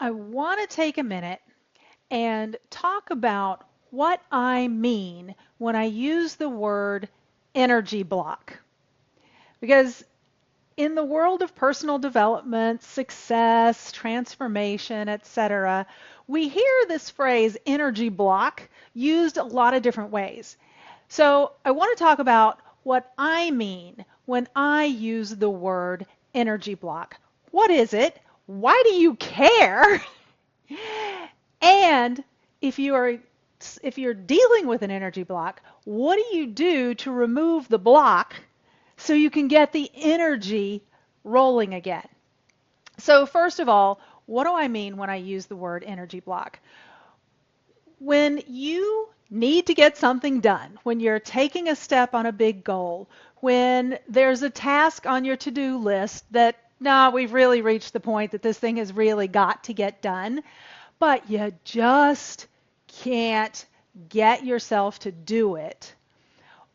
I want to take a minute and talk about what I mean when I use the word energy block. Because in the world of personal development, success, transformation, etc., we hear this phrase energy block used a lot of different ways. So I want to talk about what I mean when I use the word energy block. What is it? Why do you care? And if you are if you're dealing with an energy block, what do you do to remove the block so you can get the energy rolling again? So first of all, what do I mean when I use the word energy block? When you need to get something done, when you're taking a step on a big goal, when there's a task on your to-do list that, nah, we've really reached the point that this thing has really got to get done, but you just can't get yourself to do it.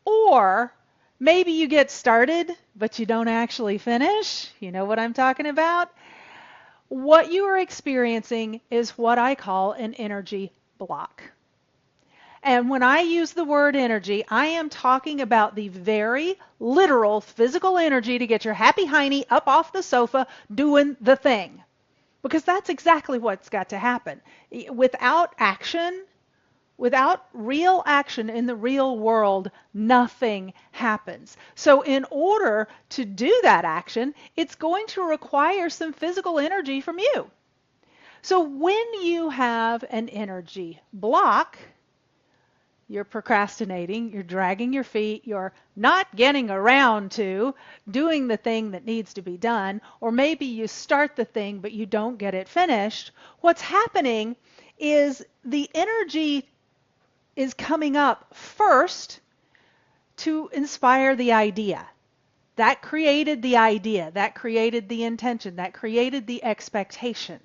Or maybe you get started, but you don't actually finish. You know what I'm talking about? What you are experiencing is what I call an energy block. And when I use the word energy, I am talking about the very literal physical energy to get your happy hiney up off the sofa doing the thing. Because that's exactly what's got to happen. Without action, without real action in the real world, nothing happens. So in order to do that action, it's going to require some physical energy from you. So when you have an energy block, you're procrastinating, you're dragging your feet, you're not getting around to doing the thing that needs to be done, or maybe you start the thing but you don't get it finished, what's happening is the energy is coming up first to inspire the idea. That created the idea, that created the intention, that created the expectation.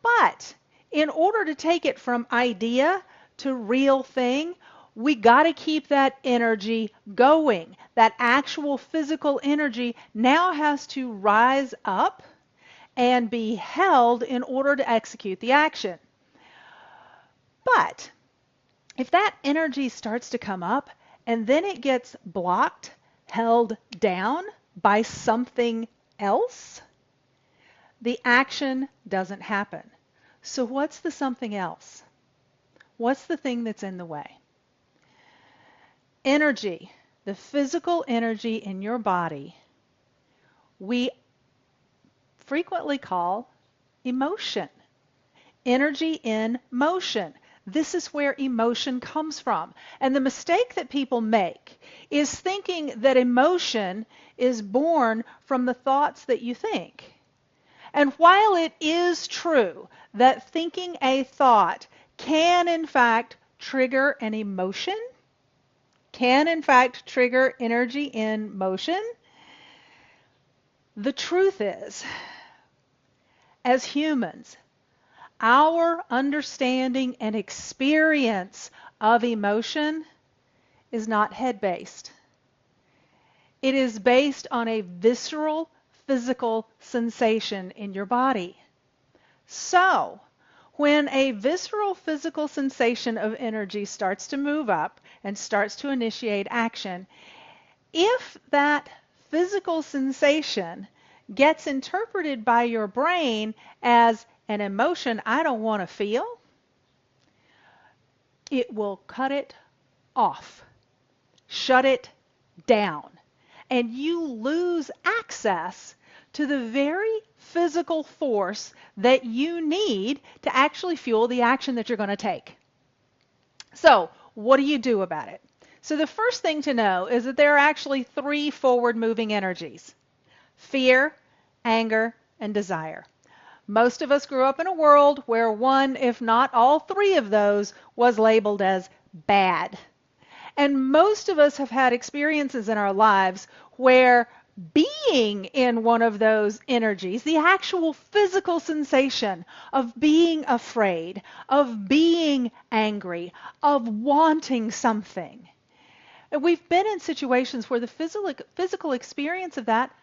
But in order to take it from idea to real thing, we got to keep that energy going. That actual physical energy now has to rise up and be held in order to execute the action. But if that energy starts to come up and then it gets blocked, held down by something else, the action doesn't happen. So what's the something else? What's the thing that's in the way? Energy, the physical energy in your body, we frequently call emotion. Energy in motion. This is where emotion comes from. And the mistake that people make is thinking that emotion is born from the thoughts that you think. And while it is true that thinking a thought can in fact trigger an emotion, can in fact trigger energy in motion, the truth is, as humans, our understanding and experience of emotion is not head-based. It is based on a visceral, physical sensation in your body. So, when a visceral physical sensation of energy starts to move up and starts to initiate action, if that physical sensation gets interpreted by your brain as an emotion I don't want to feel, it will cut it off, shut it down, and you lose access to the very physical force that you need to actually fuel the action that you're going to take. So, what do you do about it? So the first thing to know is that there are actually three forward-moving energies: fear, anger, and desire. Most of us grew up in a world where one, if not all three of those, was labeled as bad. And most of us have had experiences in our lives where being in one of those energies, the actual physical sensation of being afraid, of being angry, of wanting something. And we've been in situations where the physical experience of that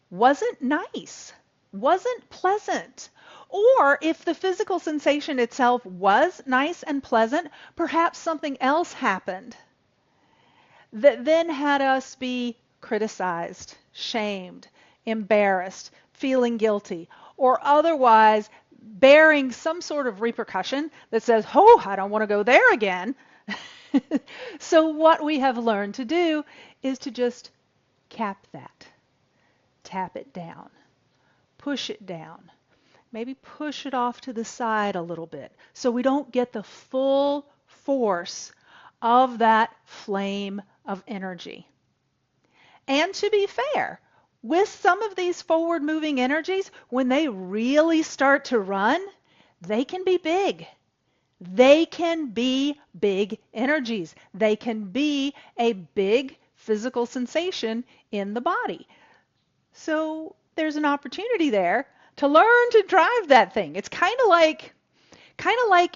wasn't nice, wasn't pleasant, Or if the physical sensation itself was nice and pleasant, perhaps something else happened that then had us be criticized, shamed, embarrassed, feeling guilty, or otherwise bearing some sort of repercussion that says, oh, I don't want to go there again. So what we have learned to do is to just cap that, tap it down, push it down, maybe push it off to the side a little bit so we don't get the full force of that flame of energy. And to be fair, with some of these forward moving energies, when they really start to run, they can be big. They can be big energies. They can be a big physical sensation in the body. So there's an opportunity there to learn to drive that thing. It's kind of like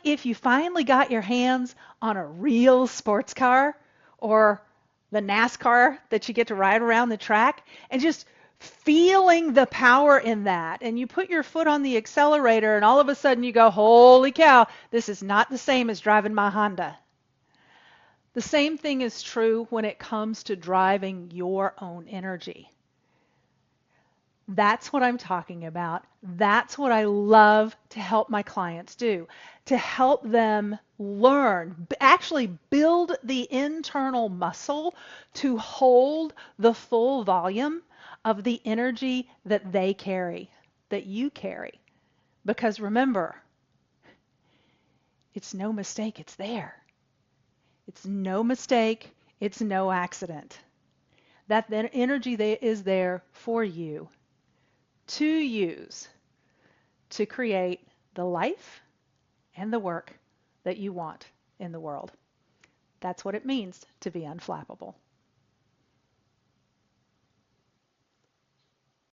if you finally got your hands on a real sports car or the NASCAR that you get to ride around the track and just feeling the power in that. And you put your foot on the accelerator and all of a sudden you go, holy cow, this is not the same as driving my Honda. The same thing is true when it comes to driving your own energy. That's what I'm talking about. That's what I love to help my clients do, to help them learn, actually build the internal muscle to hold the full volume of the energy that they carry, that you carry. Because remember, it's no mistake, it's there. It's no mistake, it's no accident. That energy is there for you to use to create the life and the work that you want in the world. That's what it means to be unflappable.